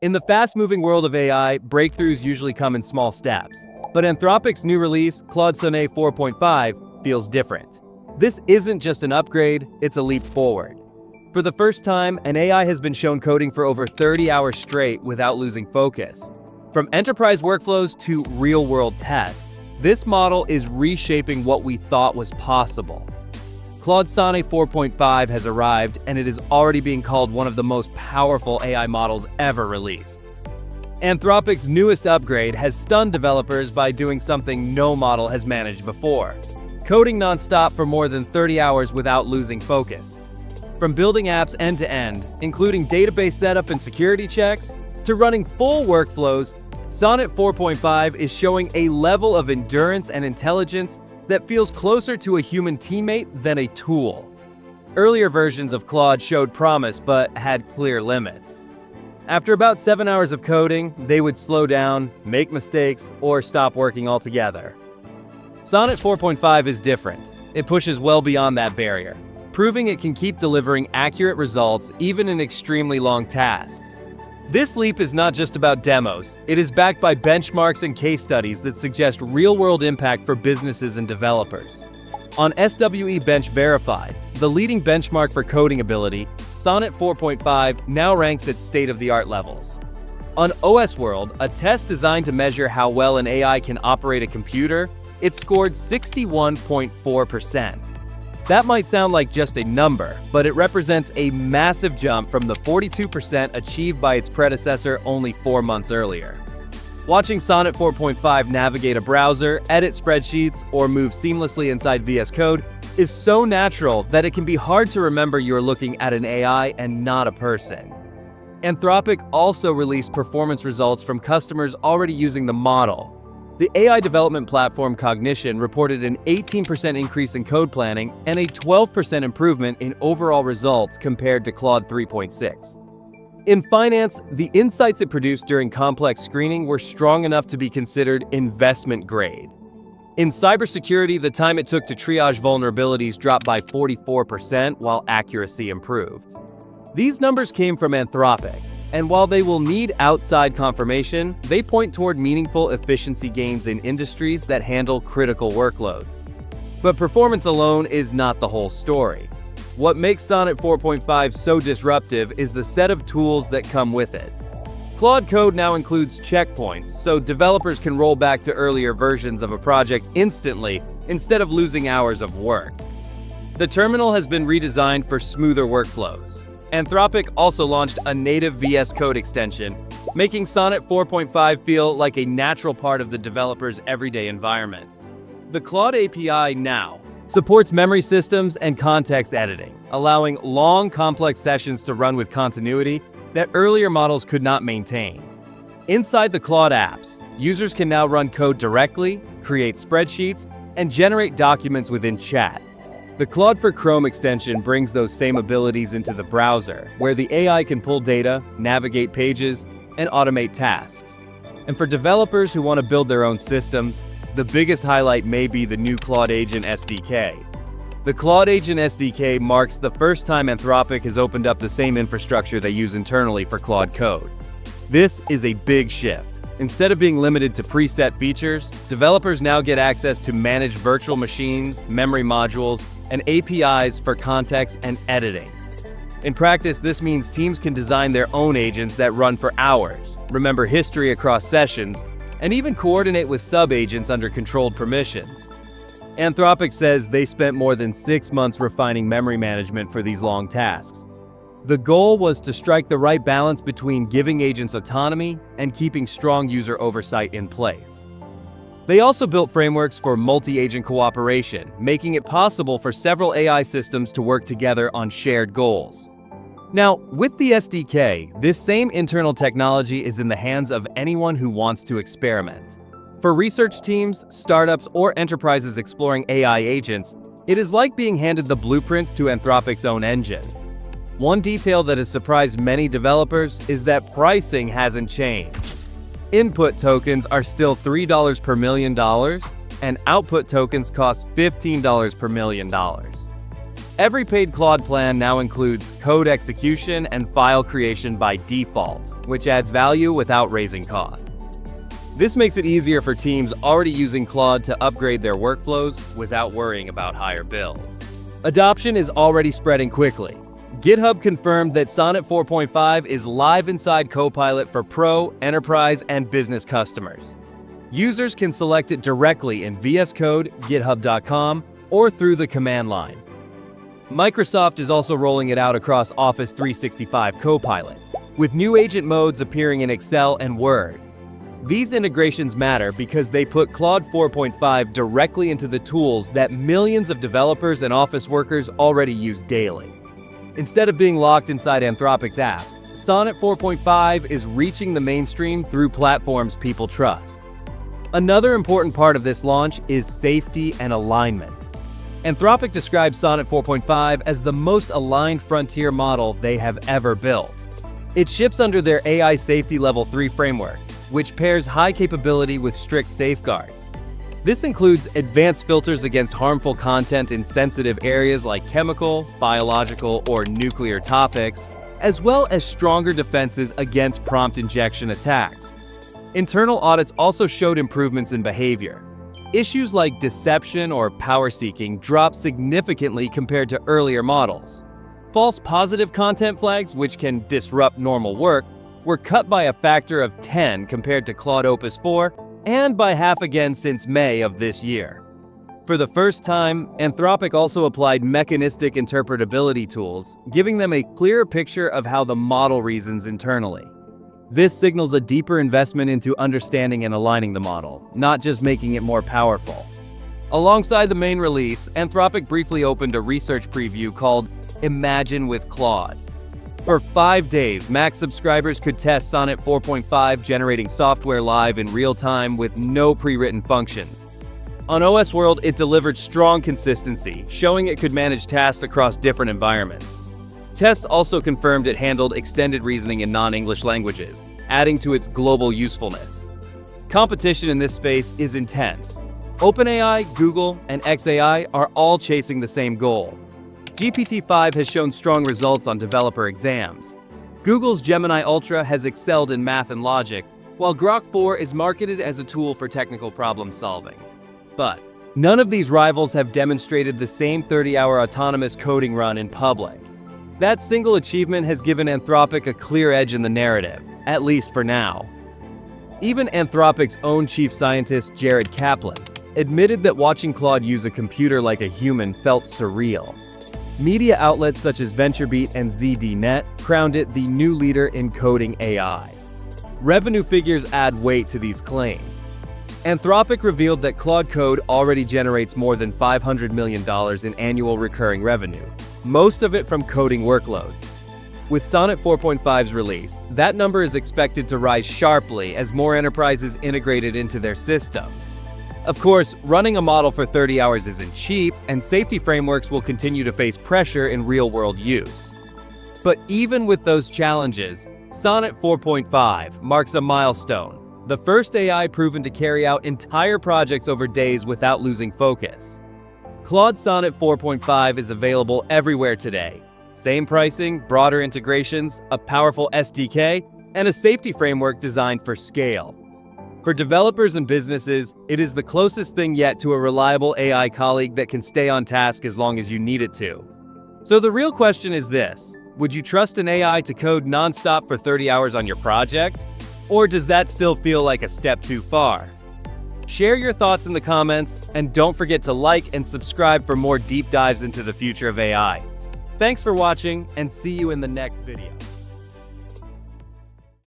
In the fast-moving world of AI, breakthroughs usually come in small steps. But Anthropic's new release, Claude Sonnet 4.5, feels different. This isn't just an upgrade, it's a leap forward. For the first time, an AI has been shown coding for over 30 hours straight without losing focus. From enterprise workflows to real-world tests, this model is reshaping what we thought was possible. Claude Sonnet 4.5 has arrived, and it is already being called one of the most powerful AI models ever released. Anthropic's newest upgrade has stunned developers by doing something no model has managed before: coding nonstop for more than 30 hours without losing focus. From building apps end-to-end, including database setup and security checks, to running full workflows, Sonnet 4.5 is showing a level of endurance and intelligence that feels closer to a human teammate than a tool. Earlier versions of Claude showed promise but had clear limits. After about 7 hours of coding, they would slow down, make mistakes, or stop working altogether. Sonnet 4.5 is different. It pushes well beyond that barrier, proving it can keep delivering accurate results even in extremely long tasks. This leap is not just about demos. It is backed by benchmarks and case studies that suggest real-world impact for businesses and developers. On SWE Bench Verified, the leading benchmark for coding ability, Sonnet 4.5 now ranks at state-of-the-art levels. On OS World, a test designed to measure how well an AI can operate a computer, it scored 61.4%. That might sound like just a number, but it represents a massive jump from the 42% achieved by its predecessor only 4 months earlier. Watching Sonnet 4.5 navigate a browser, edit spreadsheets, or move seamlessly inside VS Code is so natural that it can be hard to remember you're looking at an AI and not a person. Anthropic also released performance results from customers already using the model. The AI development platform Cognition reported an 18% increase in code planning and a 12% improvement in overall results compared to Claude 3.6. In finance, the insights it produced during complex screening were strong enough to be considered investment grade. In cybersecurity, the time it took to triage vulnerabilities dropped by 44%, while accuracy improved. These numbers came from Anthropic, and while they will need outside confirmation, they point toward meaningful efficiency gains in industries that handle critical workloads. But performance alone is not the whole story. What makes Sonnet 4.5 so disruptive is the set of tools that come with it. Claude Code now includes checkpoints, so developers can roll back to earlier versions of a project instantly instead of losing hours of work. The terminal has been redesigned for smoother workflows. Anthropic also launched a native VS Code extension, making Sonnet 4.5 feel like a natural part of the developer's everyday environment. The Claude API now supports memory systems and context editing, allowing long, complex sessions to run with continuity that earlier models could not maintain. Inside the Claude apps, users can now run code directly, create spreadsheets, and generate documents within chat. The Claude for Chrome extension brings those same abilities into the browser, where the AI can pull data, navigate pages, and automate tasks. And for developers who want to build their own systems, the biggest highlight may be the new Claude Agent SDK. The Claude Agent SDK marks the first time Anthropic has opened up the same infrastructure they use internally for Claude Code. This is a big shift. Instead of being limited to preset features, developers now get access to managed virtual machines, memory modules, and APIs for context and editing. In practice, this means teams can design their own agents that run for hours, remember history across sessions, and even coordinate with sub-agents under controlled permissions. Anthropic says they spent more than 6 months refining memory management for these long tasks. The goal was to strike the right balance between giving agents autonomy and keeping strong user oversight in place. They also built frameworks for multi-agent cooperation, making it possible for several AI systems to work together on shared goals. Now, with the SDK, this same internal technology is in the hands of anyone who wants to experiment. For research teams, startups, or enterprises exploring AI agents, it is like being handed the blueprints to Anthropic's own engine. One detail that has surprised many developers is that pricing hasn't changed. Input tokens are still $3 per $1 million, and output tokens cost $15 per $1 million. Every paid Claude plan now includes code execution and file creation by default, which adds value without raising costs. This makes it easier for teams already using Claude to upgrade their workflows without worrying about higher bills. Adoption is already spreading quickly. GitHub confirmed that Sonnet 4.5 is live inside Copilot for Pro, Enterprise, and Business customers. Users can select it directly in VS Code, github.com, or through the command line. Microsoft is also rolling it out across Office 365 Copilot, with new agent modes appearing in Excel and Word. These integrations matter because they put Claude 4.5 directly into the tools that millions of developers and office workers already use daily. Instead of being locked inside Anthropic's apps, Sonnet 4.5 is reaching the mainstream through platforms people trust. Another important part of this launch is safety and alignment. Anthropic describes Sonnet 4.5 as the most aligned frontier model they have ever built. It ships under their AI Safety Level 3 framework, which pairs high capability with strict safeguards. This includes advanced filters against harmful content in sensitive areas like chemical, biological, or nuclear topics, as well as stronger defenses against prompt injection attacks. Internal audits also showed improvements in behavior. Issues like deception or power seeking dropped significantly compared to earlier models. False positive content flags, which can disrupt normal work, were cut by a factor of 10 compared to Claude Opus 4, and by half again since May of this year. For the first time, Anthropic also applied mechanistic interpretability tools, giving them a clearer picture of how the model reasons internally. This signals a deeper investment into understanding and aligning the model, not just making it more powerful. Alongside the main release, Anthropic briefly opened a research preview called Imagine with Claude. For 5 days, Max subscribers could test Sonnet 4.5 generating software live in real time with no pre-written functions. On OS World, it delivered strong consistency, showing it could manage tasks across different environments. Tests also confirmed it handled extended reasoning in non-English languages, adding to its global usefulness. Competition in this space is intense. OpenAI, Google, and xAI are all chasing the same goal. GPT-5 has shown strong results on developer exams. Google's Gemini Ultra has excelled in math and logic, while Grok 4 is marketed as a tool for technical problem solving. But none of these rivals have demonstrated the same 30-hour autonomous coding run in public. That single achievement has given Anthropic a clear edge in the narrative, at least for now. Even Anthropic's own chief scientist, Jared Kaplan, admitted that watching Claude use a computer like a human felt surreal. Media outlets such as VentureBeat and ZDNet crowned it the new leader in coding AI. Revenue figures add weight to these claims. Anthropic revealed that Claude Code already generates more than $500 million in annual recurring revenue, most of it from coding workloads. With Sonnet 4.5's release, that number is expected to rise sharply as more enterprises integrate it into their systems. Of course, running a model for 30 hours isn't cheap, and safety frameworks will continue to face pressure in real-world use. But even with those challenges, Sonnet 4.5 marks a milestone, the first AI proven to carry out entire projects over days without losing focus. Claude Sonnet 4.5 is available everywhere today. Same pricing, broader integrations, a powerful SDK, and a safety framework designed for scale. For developers and businesses, it is the closest thing yet to a reliable AI colleague that can stay on task as long as you need it to. So the real question is this: would you trust an AI to code nonstop for 30 hours on your project? Or does that still feel like a step too far? Share your thoughts in the comments, and don't forget to like and subscribe for more deep dives into the future of AI. Thanks for watching, and see you in the next video.